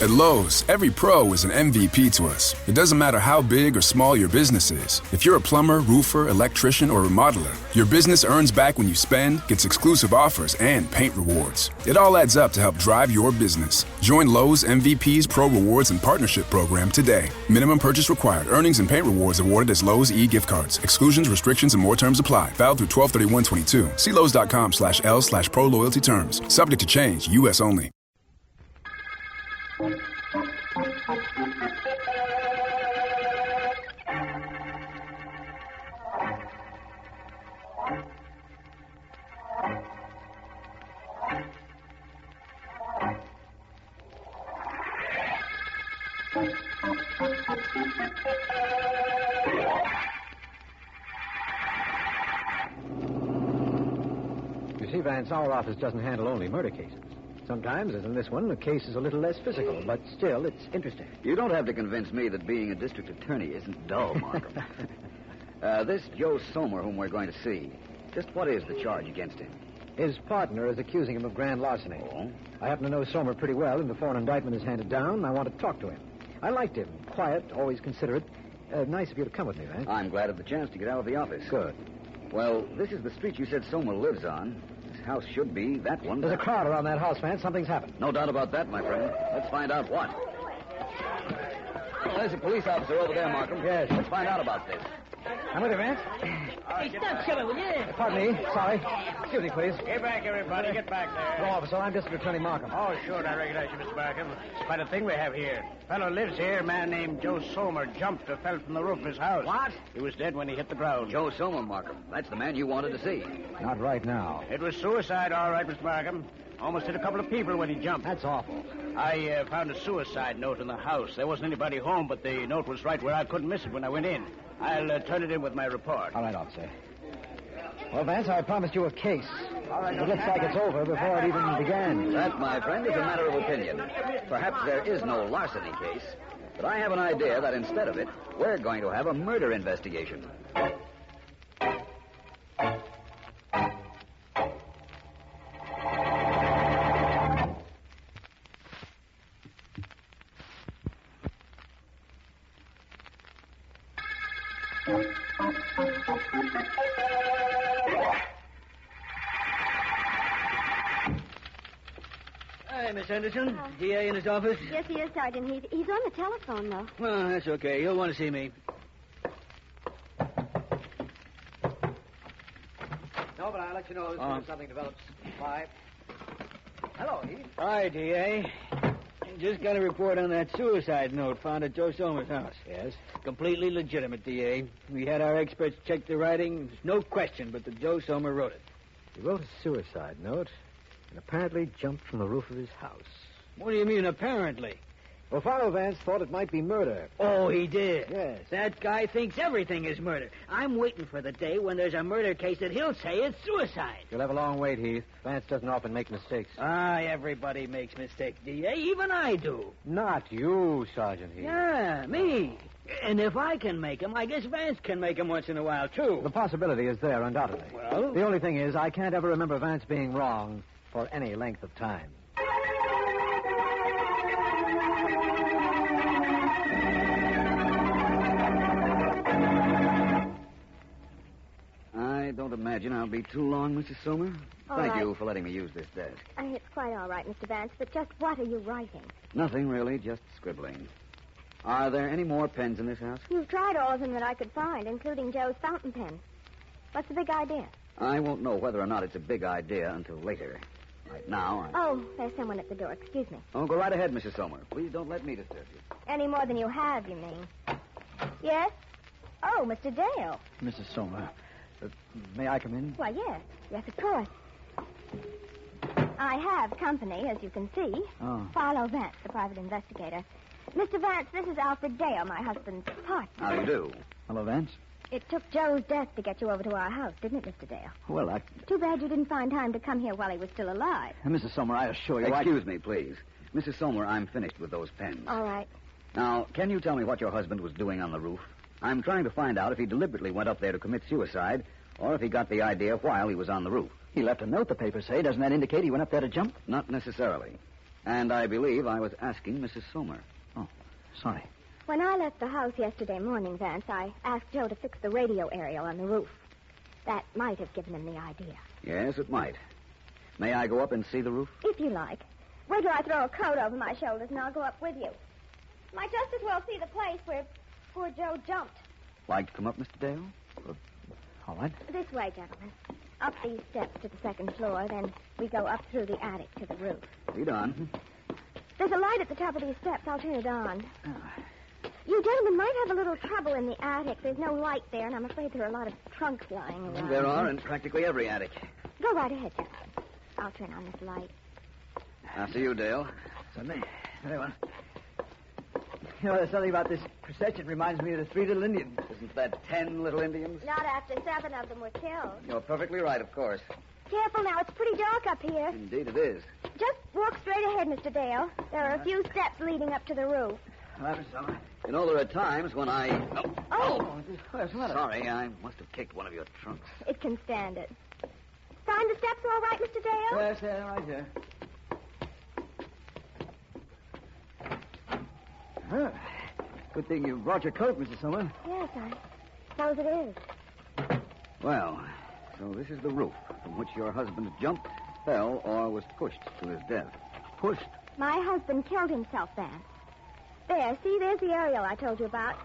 At Lowe's, every pro is an MVP to us. It doesn't matter how big or small your business is. If you're a plumber, roofer, electrician, or remodeler, your business earns back when you spend, gets exclusive offers, and paint rewards. It all adds up to help drive your business. Join Lowe's MVP's Pro Rewards and Partnership Program today. Minimum purchase required. Earnings and paint rewards awarded as Lowe's e-gift cards. Exclusions, restrictions, and more terms apply. Valid through 12/31/22. See Lowes.com/L/Pro Loyalty terms. Subject to change. U.S. only. You see, Vance, our office doesn't handle only murder cases. Sometimes, as in this one, the case is a little less physical, but still, it's interesting. You don't have to convince me that being a district attorney isn't dull, Markham. This Joe Somer whom we're going to see, just what is the charge against him? His partner is accusing him of grand larceny. Oh? I happen to know Somer pretty well, and before an indictment is handed down, I want to talk to him. I liked him. Quiet, always considerate. Nice of you to come with me, Vance. I'm glad of the chance to get out of the office. Good. Well, this is the street you said Somer lives on. This house should be that one. There's a crowd around that house, Vance. Something's happened. No doubt about that, my friend. Let's find out what. Oh, there's a police officer over there, Markham. Yes. Let's find out about this. I'm with you, Vance. Hey, stop shoving, will you? Pardon me. Sorry. Excuse me, please. Get back, everybody. Get back there. Hello, officer. I'm District Attorney Markham. Oh, sure. I recognize you, Mr. Markham. It's quite a thing we have here. Fellow lives here. A man named Joe Somer jumped or fell from the roof of his house. What? He was dead when he hit the ground. Joe Somer, Markham. That's the man you wanted to see. Not right now. It was suicide, all right, Mr. Markham. Almost hit a couple of people when he jumped. That's awful. I found a suicide note in the house. There wasn't anybody home, but the note was right where I couldn't miss it when I went in. I'll turn it in with my report. All right, officer. Well, Vance, I promised you a case. It looks like it's over before it even began. That, my friend, is a matter of opinion. Perhaps there is no larceny case, but I have an idea that instead of it, we're going to have a murder investigation. Hi, Miss Henderson. DA in his office? Yes, he is, Sergeant. He's on the telephone, though. Well, that's okay. He'll want to see me. No, but I'll let you know as soon as something develops. Bye. Hello, Heath. Hi, DA. Just got a report on that suicide note found at Joe Somer's house. Yes? Completely legitimate, DA. We had our experts check the writing. There's no question but that Joe Somer wrote it. He wrote a suicide note and apparently jumped from the roof of his house. What do you mean, apparently? Well, Philo Vance thought it might be murder. Oh, he did? Yes. That guy thinks everything is murder. I'm waiting for the day when there's a murder case that he'll say it's suicide. You'll have a long wait, Heath. Vance doesn't often make mistakes. Everybody makes mistakes, DA. Even I do. Not you, Sergeant Heath. Yeah, me. And if I can make 'em, I guess Vance can make 'em once in a while, too. The possibility is there, undoubtedly. Well? The only thing is, I can't ever remember Vance being wrong for any length of time. I don't imagine I'll be too long, Mrs. Somer. All Thank right. you for letting me use this desk. It's quite all right, Mr. Vance, but just what are you writing? Nothing, really, just scribbling. Are there any more pens in this house? You've tried all of them that I could find, including Joe's fountain pen. What's the big idea? I won't know whether or not it's a big idea until later. Right now, Oh, there's someone at the door. Excuse me. Oh, go right ahead, Mrs. Somer. Please don't let me disturb you. Any more than you have, you mean? Yes? Oh, Mr. Dale. Mrs. Somer, may I come in? Why, yes. Yes, of course. I have company, as you can see. Oh. Philo Vance, the private investigator. Mr. Vance, this is Alfred Dale, my husband's partner. How do you do? Hello, Vance. It took Joe's death to get you over to our house, didn't it, Mr. Dale? Well, Too bad you didn't find time to come here while he was still alive. Mrs. Somer, I assure you, Excuse me, please. Mrs. Somer, I'm finished with those pens. All right. Now, can you tell me what your husband was doing on the roof? I'm trying to find out if he deliberately went up there to commit suicide or if he got the idea while he was on the roof. He left a note, the papers say. Doesn't that indicate he went up there to jump? Not necessarily. And I believe I was asking Mrs. Sommer. Oh, sorry. When I left the house yesterday morning, Vance, I asked Joe to fix the radio aerial on the roof. That might have given him the idea. Yes, it might. May I go up and see the roof? If you like. Wait till I throw a coat over my shoulders and I'll go up with you. Might just as well see the place where poor Joe jumped. Like to come up, Mr. Dale? All right. This way, gentlemen. Up these steps to the second floor, then we go up through the attic to the roof. Lead on. There's a light at the top of these steps. I'll turn it on. You gentlemen might have a little trouble in the attic. There's no light there, and I'm afraid there are a lot of trunks lying around. There are in practically every attic. Go right ahead, gentlemen. I'll turn on this light. After you, Dale. Certainly. Very well. You know, there's something about this procession reminds me of the 3 little Indians. Isn't that 10 little Indians? Not after 7 of them were killed. You're perfectly right, of course. Careful now. It's pretty dark up here. Indeed it is. Just walk straight ahead, Mr. Dale. There are a few steps leading up to the roof. You know, there are times when I... Oh! Sorry, I must have kicked one of your trunks. It can stand it. Find the steps all right, Mr. Dale? Yes, right here. Good thing you brought your coat, Mrs. Sommer. Yes, I suppose it is. Well, so this is the roof from which your husband jumped, fell, or was pushed to his death. Pushed. My husband killed himself, Vance. There, see, there's the aerial I told you about.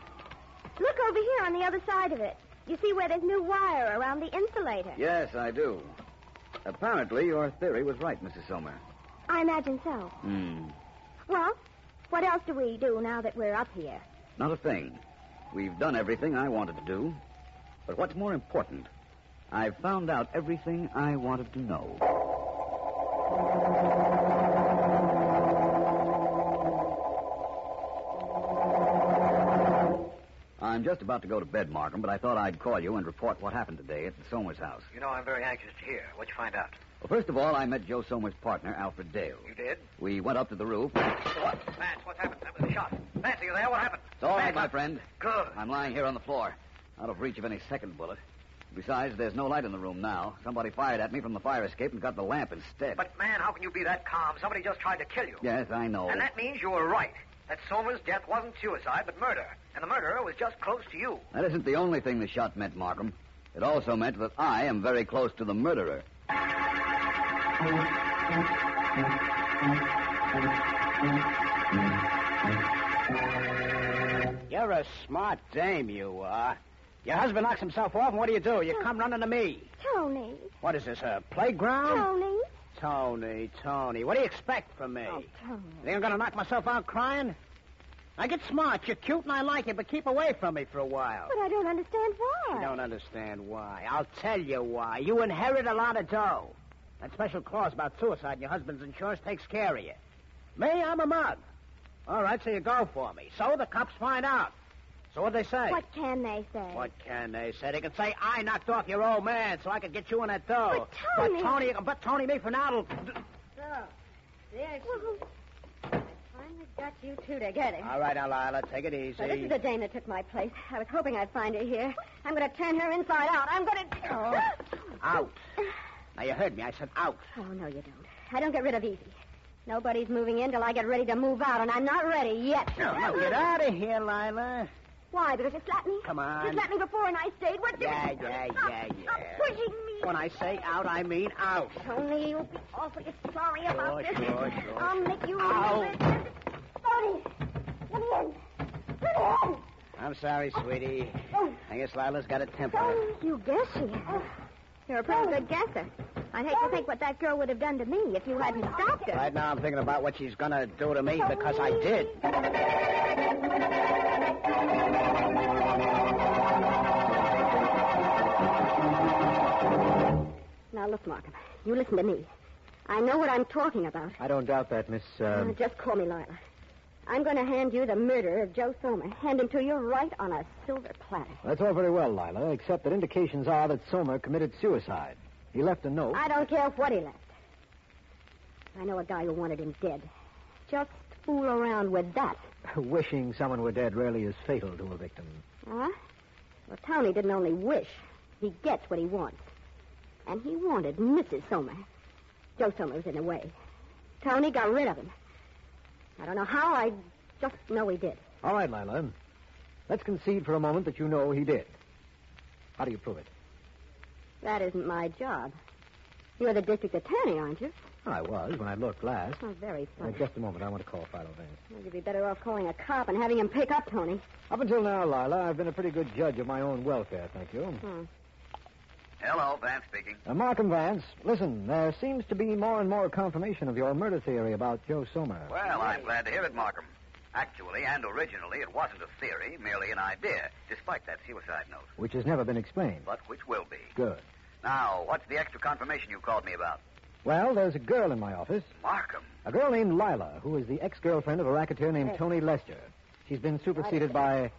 Look over here on the other side of it. You see where there's new wire around the insulator? Yes, I do. Apparently, your theory was right, Mrs. Sommer. I imagine so. Well, what else do we do now that we're up here? Not a thing. We've done everything I wanted to do. But what's more important, I've found out everything I wanted to know. I'm just about to go to bed, Markham, but I thought I'd call you and report what happened today at the Somers' house. You know, I'm very anxious to hear. What'd you find out? Well, first of all, I met Joe Somers' partner, Alfred Dale. You did? We went up to the roof. What? Vance, what's happened? That was a shot. Vance, are you there? What happened? It's all right, Vance, my friend. Good. I'm lying here on the floor, out of reach of any second bullet. Besides, there's no light in the room now. Somebody fired at me from the fire escape and got the lamp instead. But, man, how can you be that calm? Somebody just tried to kill you. Yes, I know. And that means you were right. That Somers' death wasn't suicide, but murder. And the murderer was just close to you. That isn't the only thing the shot meant, Markham. It also meant that I am very close to the murderer. You're a smart dame, you are. Your husband knocks himself off, and what do? You come running to me. Tony. What is this, a playground? Tony. Tony. What do you expect from me? Oh, Tony. Think I'm going to knock myself out crying? Now, get smart. You're cute and I like you, but keep away from me for a while. But I don't understand why. You don't understand why. I'll tell you why. You inherit a lot of dough. That special clause about suicide in your husband's insurance takes care of you. Me, I'm a mug. All right, so you go for me. So the cops find out. So what'd they say? What can they say? What can they say? They can say, I knocked off your old man so I could get you in that dough. But Tony... But Tony, Tony me for now. So, there she is. I finally got you two together. All right, now, Lila, take it easy. So this is the dame that took my place. I was hoping I'd find her here. I'm going to turn her inside out. I'm going to... Oh. Out. Now, you heard me. I said out. Oh, no, you don't. I don't get rid of easy. Nobody's moving in till I get ready to move out, and I'm not ready yet. No, get out of here, Lila. Why? Because you slapped me? Come on. You slapped me before and I stayed. What? Yeah. Stop pushing me. When I say out, I mean out. Tony, you'll be awfully sorry about this. Sure. I'll make you Ow. remember it. Tony, let me in. Let me in. I'm sorry, sweetie. I guess Lila's got a temper. You guess she has. You're a pretty good guesser. I'd hate to think what that girl would have done to me if you hadn't stopped her. Right now I'm thinking about what she's going to do to me because I did. Now, look, Markham, you listen to me. I know what I'm talking about. I don't doubt that, Miss... Just call me Lila. I'm going to hand you the murder of Joe Sommer. Hand him to you right on a silver platter. That's all very well, Lila, except that indications are that Sommer committed suicide. He left a note. I don't care what he left. I know a guy who wanted him dead. Just fool around with that. Wishing someone were dead rarely is fatal to a victim. Huh? Well, Tony didn't only wish. He gets what he wants. And he wanted Mrs. Sommer. Joe Sommer was in the way. Tony got rid of him. I don't know how, I just know he did. All right, Lila. Let's concede for a moment that you know he did. How do you prove it? That isn't my job. You're the district attorney, aren't you? I was when I looked last. Oh, very funny. Just a moment. I want to call Philo Vance. Well, you'd be better off calling a cop and having him pick up Tony. Up until now, Lila, I've been a pretty good judge of my own welfare, thank you. Hello, Vance speaking. Markham Vance, listen, there seems to be more and more confirmation of your murder theory about Joe Sommer. Well, I'm glad to hear it, Markham. Actually, and originally, it wasn't a theory, merely an idea, despite that suicide note. Which has never been explained. But which will be. Good. Now, what's the extra confirmation you called me about? Well, there's a girl in my office. Markham. A girl named Lila, who is the ex-girlfriend of a racketeer named Tony Lester. She's been superseded by,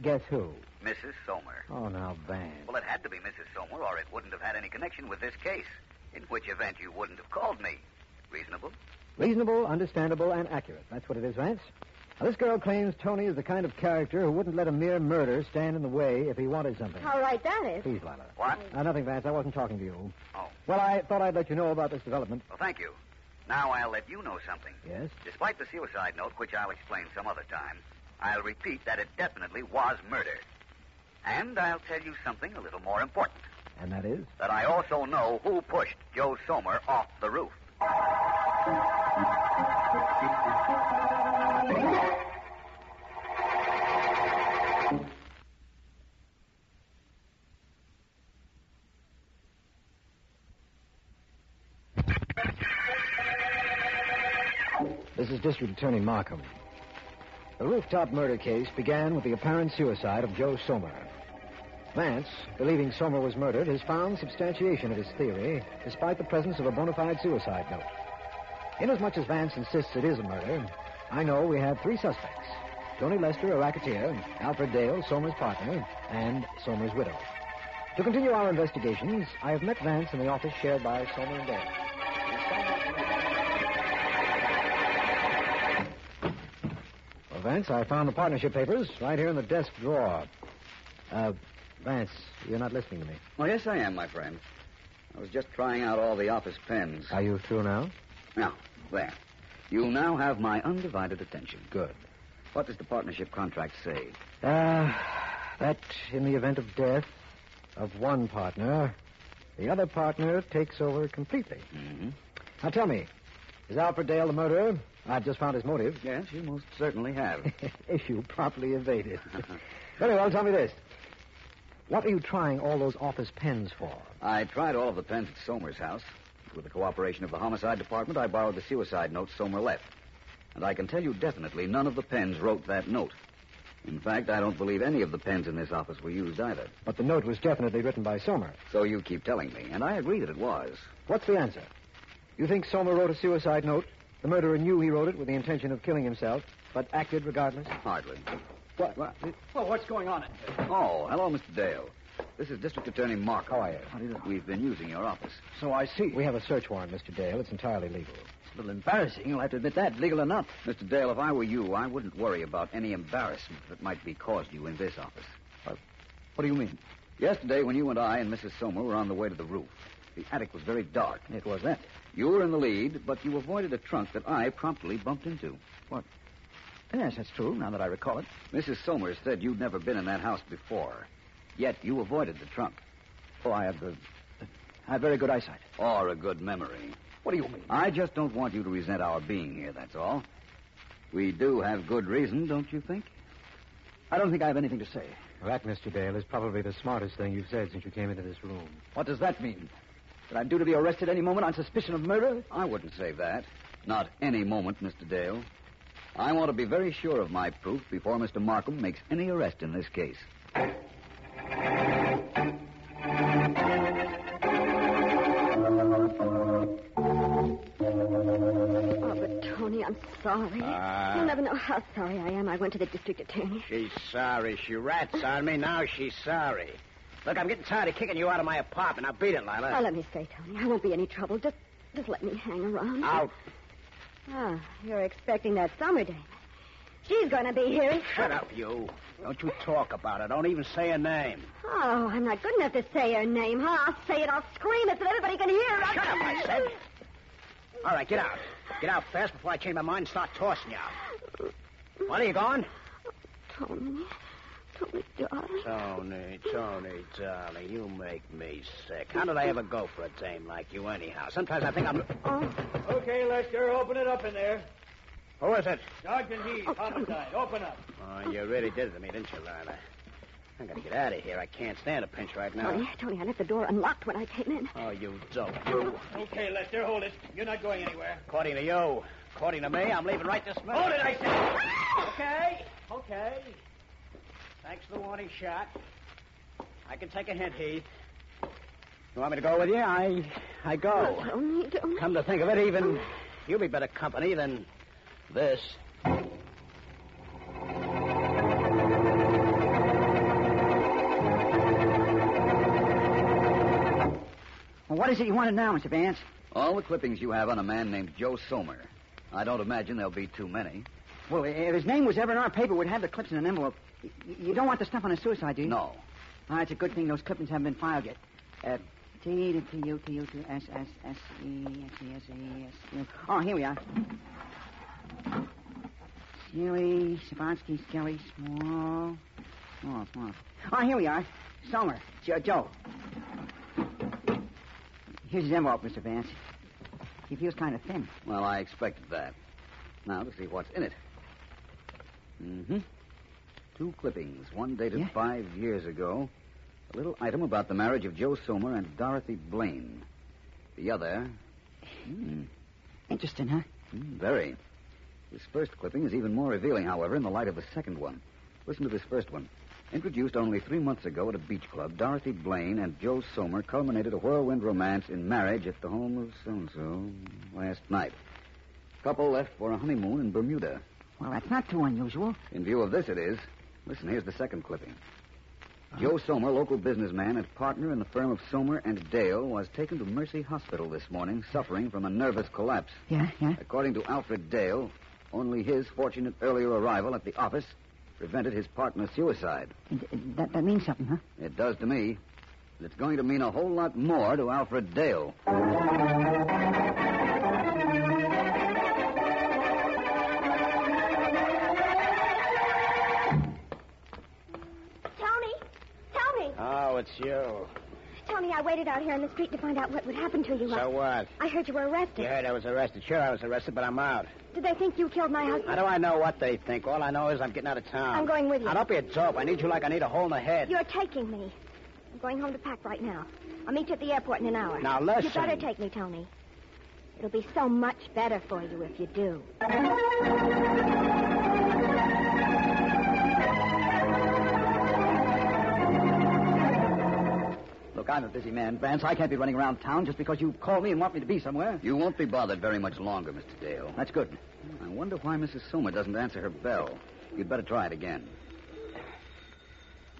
guess who? Mrs. Sommer. Oh, now, Vance. Well, it had to be Mrs. Sommer, or it wouldn't have had any connection with this case. In which event you wouldn't have called me. Reasonable? Reasonable, understandable, and accurate. That's what it is, Vance. Now, this girl claims Tony is the kind of character who wouldn't let a mere murder stand in the way if he wanted something. How right that is. Please, Lila. What? Nothing, Vance. I wasn't talking to you. Oh. Well, I thought I'd let you know about this development. Well, thank you. Now I'll let you know something. Yes? Despite the suicide note, which I'll explain some other time, I'll repeat that it definitely was murder. And I'll tell you something a little more important. And that is? That I also know who pushed Joe Sommer off the roof. This is District Attorney Markham. The Rooftop murder case began with the apparent suicide of Joe Sommer. Vance, believing Sommer was murdered, has found substantiation of his theory, despite the presence of a bona fide suicide note. Inasmuch as Vance insists it is a murder, I know we have three suspects. Tony Lester, a racketeer, Alfred Dale, Sommer's partner, and Sommer's widow. To continue our investigations, I have met Vance in the office shared by Sommer and Dale. Well, Vance, I found the partnership papers right here in the desk drawer. Vance, you're not listening to me. Oh, yes, I am, my friend. I was just trying out all the office pens. Are you through now? Now, there. You now have my undivided attention. Good. What does the partnership contract say? That in the event of death of one partner, the other partner takes over completely. Mm-hmm. Now, tell me, is Alfred Dale the murderer? I've just found his motive. Yes, you most certainly have. Issue promptly evaded. Very well, tell me this. What are you trying all those office pens for? I tried all of the pens at Sommer's house. With the cooperation of the homicide department, I borrowed the suicide note Sommer left. And I can tell you definitely none of the pens wrote that note. In fact, I don't believe any of the pens in this office were used either. But the note was definitely written by Sommer. So you keep telling me, and I agree that it was. What's the answer? You think Sommer wrote a suicide note? The murderer knew he wrote it with the intention of killing himself, but acted regardless? Hardly. What? Well, what's going on in here? Oh, hello, Mr. Dale. This is District Attorney Markham. How are you? We've been using your office. So I see. We have a search warrant, Mr. Dale. It's entirely legal. It's a little embarrassing. You'll have to admit that, legal or not. Mr. Dale, if I were you, I wouldn't worry about any embarrassment that might be caused you in this office. What do you mean? Yesterday, when you and I and Mrs. Sommer were on the way to the roof, the attic was very dark. It was that. You were in the lead, but you avoided a trunk that I promptly bumped into. What? Yes, that's true, now that I recall it. Mrs. Somers said you'd never been in that house before, yet you avoided the trunk. Oh, I have very good eyesight. Or a good memory. What do you mean? I just don't want you to resent our being here, that's all. We do have good reason, don't you think? I don't think I have anything to say. That, Mr. Dale, is probably the smartest thing you've said since you came into this room. What does that mean? That I'm due to be arrested any moment on suspicion of murder? I wouldn't say that. Not any moment, Mr. Dale. I want to be very sure of my proof before Mr. Markham makes any arrest in this case. Oh, but Tony, I'm sorry. You'll never know how sorry I am. I went to the district attorney. She's sorry. She rats on me. Now she's sorry. Look, I'm getting tired of kicking you out of my apartment. Now beat it, Lila. Oh, let me say, Tony, I won't be any trouble. Just let me hang around. Out. Ah, you're expecting that summer dame. She's going to be here. Shut up, you. Don't you talk about her. Don't even say her name. Oh, I'm not good enough to say her name, huh? I'll say it. I'll scream it so everybody can hear it. Shut up, I said. All right, get out. Get out fast before I change my mind and start tossing you out. What, are you going? Tony, darling. Tony, darling, you make me sick. How did I ever go for a dame like you anyhow? Sometimes I think I'm... Oh. Okay, Lester, open it up in there. Who is it? Sergeant Heath, homicide. Open up. Oh, you really did it to me, didn't you, Lila? I gotta get out of here. I can't stand a pinch right now. Tony, I left the door unlocked when I came in. Oh, you dope, you. Okay, Lester, hold it. You're not going anywhere. According to you. According to me, I'm leaving right this minute. Hold it, I said. Okay. Thanks for the warning shot. I can take a hint, Heath. You want me to go with you? I go. Tony, don't. Come to think of it, even you'll be better company than this. Well, what is it you wanted now, Mr. Vance? All the clippings you have on a man named Joe Somer. I don't imagine there'll be too many. Well, if his name was ever in our paper, we'd have the clips in an envelope. You don't want the stuff on his suicide, do you? No. Ah, it's a good thing those clippings haven't been filed yet. T to T-U, T-U to S-S-S-E-S-E-S-U. Oh, here we are. Sealy, Sabansky, Skelly, small. Oh, here we are. Somer, Joe. Here's his envelope, Mr. Vance. He feels kind of thin. Well, I expected that. Now, to see what's in it. Mm-hmm. 2 clippings, one dated 5 years ago. A little item about the marriage of Joe Somer and Dorothy Blaine. The other... Interesting, huh? Very. This first clipping is even more revealing, however, in the light of the second one. Listen to this first one. Introduced only 3 months ago at a beach club, Dorothy Blaine and Joe Somer culminated a whirlwind romance in marriage at the home of so-and-so last night. Couple left for a honeymoon in Bermuda. Well, that's not too unusual. In view of this, it is. Listen, here's the second clipping. Joe Somer, local businessman and partner in the firm of Somer and Dale, was taken to Mercy Hospital this morning, suffering from a nervous collapse. Yeah? According to Alfred Dale, only his fortunate earlier arrival at the office prevented his partner's suicide. That means something, huh? It does to me. And it's going to mean a whole lot more to Alfred Dale. Tony! Oh, it's you. Tony, I waited out here in the street to find out what would happen to you. So what? I heard you were arrested. You heard I was arrested. Sure, I was arrested, but I'm out. Did they think you killed my husband? How do I know what they think? All I know is I'm getting out of town. I'm going with you. Now, don't be a dope. I need you like I need a hole in the head. You're taking me. I'm going home to pack right now. I'll meet you at the airport in an hour. Now, listen. You better take me, Tony. It'll be so much better for you if you do. Look, I'm a busy man, Vance. I can't be running around town just because you call me and want me to be somewhere. You won't be bothered very much longer, Mr. Dale. That's good. I wonder why Mrs. Somer doesn't answer her bell. You'd better try it again.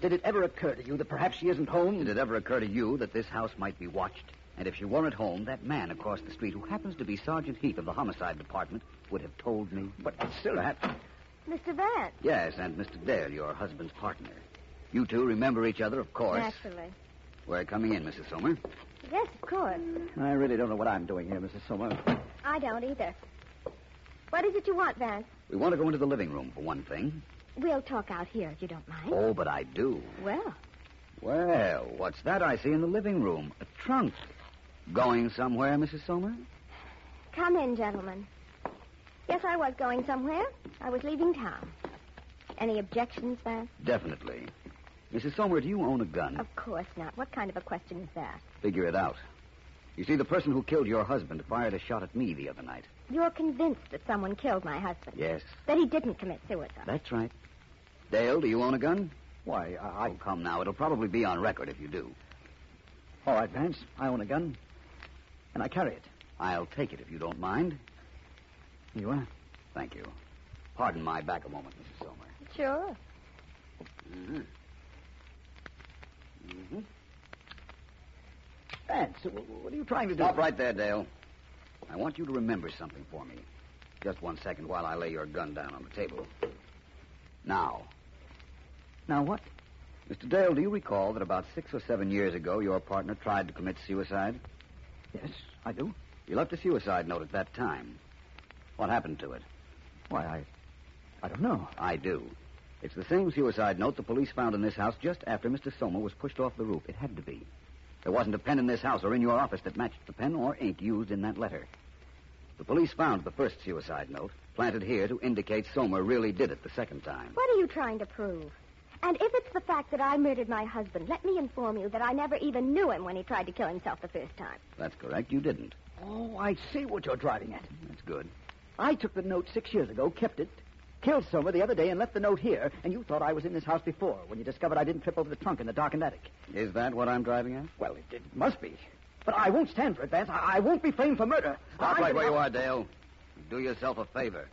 Did it ever occur to you that perhaps she isn't home? Did it ever occur to you that this house might be watched? And if she weren't home, that man across the street, who happens to be Sergeant Heath of the Homicide Department, would have told me. But still, Mr. Vance. Yes, and Mr. Dale, your husband's partner. You two remember each other, of course. Naturally. We're coming in, Mrs. Somer. Yes, of course. I really don't know what I'm doing here, Mrs. Somer. I don't either. What is it you want, Vance? We want to go into the living room, for one thing. We'll talk out here if you don't mind. Oh, but I do. Well. Well, what's that I see in the living room? A trunk. Going somewhere, Mrs. Somer? Come in, gentlemen. Yes, I was going somewhere. I was leaving town. Any objections, Vance? Definitely. Mrs. Somer, do you own a gun? Of course not. What kind of a question is that? Figure it out. You see, the person who killed your husband fired a shot at me the other night. You're convinced that someone killed my husband? Yes. That he didn't commit suicide? That's right. Dale, do you own a gun? Why, Oh, come now. It'll probably be on record if you do. All right, Vance. I own a gun. And I carry it. I'll take it if you don't mind. Here you are. Thank you. Pardon my back a moment, Mrs. Somer. Sure. Mm-hmm. Mm-hmm. Vance, what are you trying to do? Stop right there, Dale. I want you to remember something for me. Just 1 second while I lay your gun down on the table. Now. Now what? Mr. Dale, do you recall that about 6 or 7 years ago your partner tried to commit suicide? Yes, I do. You left a suicide note at that time. What happened to it? Why, I don't know. I do. It's the same suicide note the police found in this house just after Mr. Sommer was pushed off the roof. It had to be. There wasn't a pen in this house or in your office that matched the pen or ink used in that letter. The police found the first suicide note planted here to indicate Sommer really did it the second time. What are you trying to prove? And if it's the fact that I murdered my husband, let me inform you that I never even knew him when he tried to kill himself the first time. That's correct. You didn't. Oh, I see what you're driving at. That's good. I took the note 6 years ago, kept it, killed Sommer the other day, and left the note here, and you thought I was in this house before when you discovered I didn't trip over the trunk in the darkened attic. Is that what I'm driving at? Well, it must be. But I won't stand for it, Vance. I won't be framed for murder. Stop right where you are, Dale. Do yourself a favor.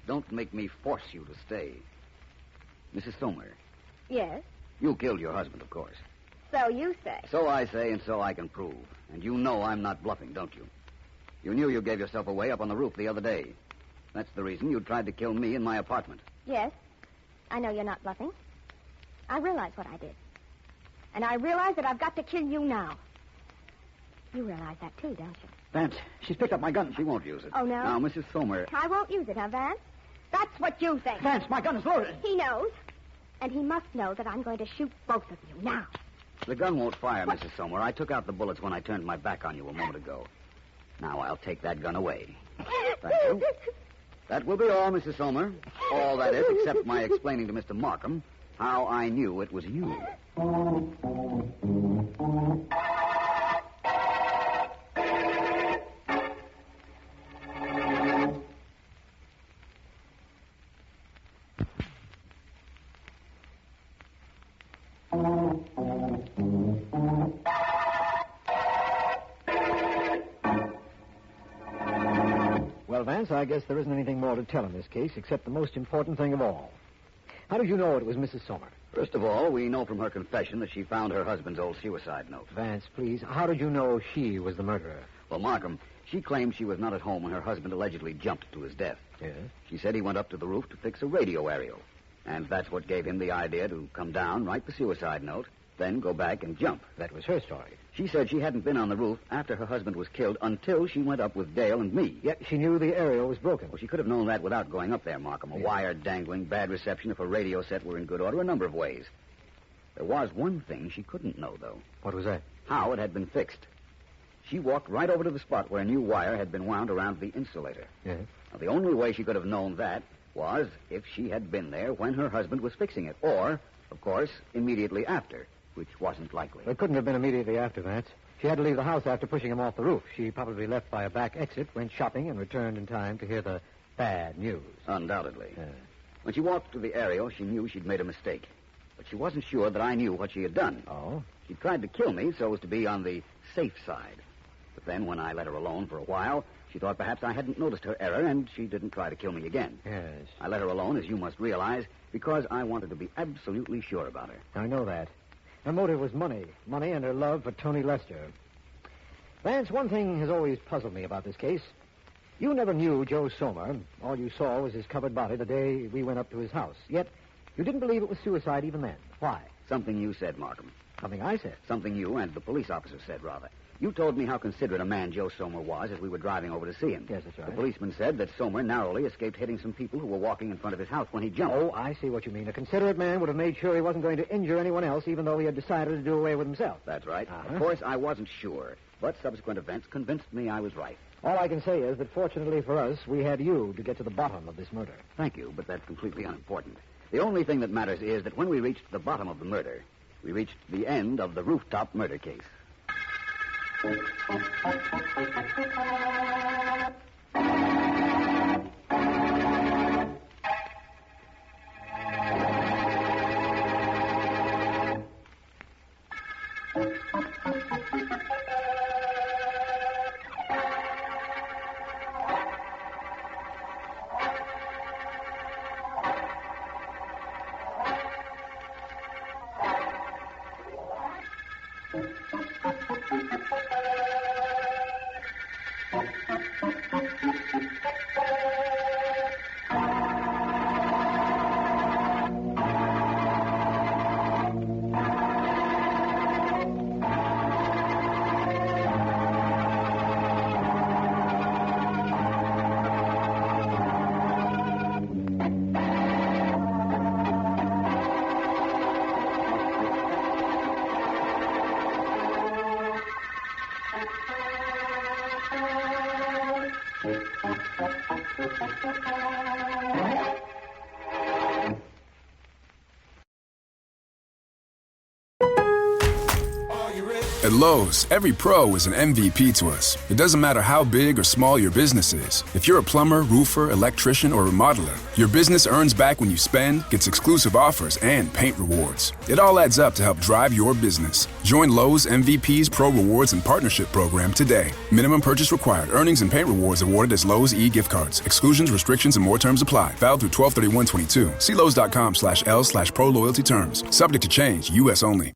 Don't make me force you to stay. Mrs. Sommer, Yes? you killed your husband, of course. So you say. So I say, and so I can prove. And you know I'm not bluffing, don't you? You knew you gave yourself away up on the roof the other day. That's the reason you tried to kill me in my apartment. Yes. I know you're not bluffing. I realize what I did. And I realize that I've got to kill you now. You realize that, too, don't you? Vance, she's picked up my gun. She won't use it. Oh, no? Now, Mrs. Sommer... I won't use it, huh, Vance? That's what you think. Vance, my gun is loaded. He knows. And he must know that I'm going to shoot both of you now. The gun won't fire, Mrs. Sommer. I took out the bullets when I turned my back on you a moment ago. Now I'll take that gun away. Thank you. That will be all, Mrs. Sommer. All that is, except my explaining to Mr. Markham how I knew it was you. Well, Vance, I guess there isn't anything more to tell in this case except the most important thing of all. How did you know it was Mrs. Sommer? First of all, we know from her confession that she found her husband's old suicide note. Vance, please, how did you know she was the murderer? Well, Markham, she claimed she was not at home when her husband allegedly jumped to his death. Yes? She said he went up to the roof to fix a radio aerial. And that's what gave him the idea to come down, write the suicide note, then go back and jump. That was her story. She said she hadn't been on the roof after her husband was killed until she went up with Dale and me. Yet she knew the aerial was broken. Well, she could have known that without going up there, Markham. A wire dangling, bad reception if a radio set were in good order, a number of ways. There was one thing she couldn't know, though. What was that? How it had been fixed. She walked right over to the spot where a new wire had been wound around the insulator. Yes? Now, the only way she could have known that was if she had been there when her husband was fixing it. Or, of course, immediately after, which wasn't likely. It couldn't have been immediately after, Vance. She had to leave the house after pushing him off the roof. She probably left by a back exit, went shopping, and returned in time to hear the bad news. Undoubtedly. When she walked to the aerial, she knew she'd made a mistake. But she wasn't sure that I knew what she had done. Oh? She tried to kill me so as to be on the safe side. But then, when I let her alone for a while, she thought perhaps I hadn't noticed her error, and she didn't try to kill me again. Yes. I let her alone, as you must realize, because I wanted to be absolutely sure about her. I know that. Her motive was money. Money and her love for Tony Lester. Vance, one thing has always puzzled me about this case. You never knew Joe Sommer. All you saw was his covered body the day we went up to his house. Yet, you didn't believe it was suicide even then. Why? Something you said, Markham. Something I said. Something you and the police officer said, rather. You told me how considerate a man Joe Sommer was as we were driving over to see him. Yes, that's right. The policeman said that Sommer narrowly escaped hitting some people who were walking in front of his house when he jumped. Oh, I see what you mean. A considerate man would have made sure he wasn't going to injure anyone else, even though he had decided to do away with himself. That's right. Uh-huh. Of course, I wasn't sure, but subsequent events convinced me I was right. All I can say is that fortunately for us, we had you to get to the bottom of this murder. Thank you, but that's completely unimportant. The only thing that matters is that when we reached the bottom of the murder, we reached the end of the Rooftop murder case. At Lowe's, every pro is an MVP to us. It doesn't matter how big or small your business is. If you're a plumber, roofer, electrician, or remodeler, your business earns back when you spend, gets exclusive offers, and paint rewards. It all adds up to help drive your business. Join Lowe's MVP's Pro Rewards and Partnership Program today. Minimum purchase required. Earnings and paint rewards awarded as Lowe's e-gift cards. Exclusions, restrictions, and more terms apply. Valid through 12/31/22. See Lowe's.com/L/Pro Loyalty terms. Subject to change. U.S. only.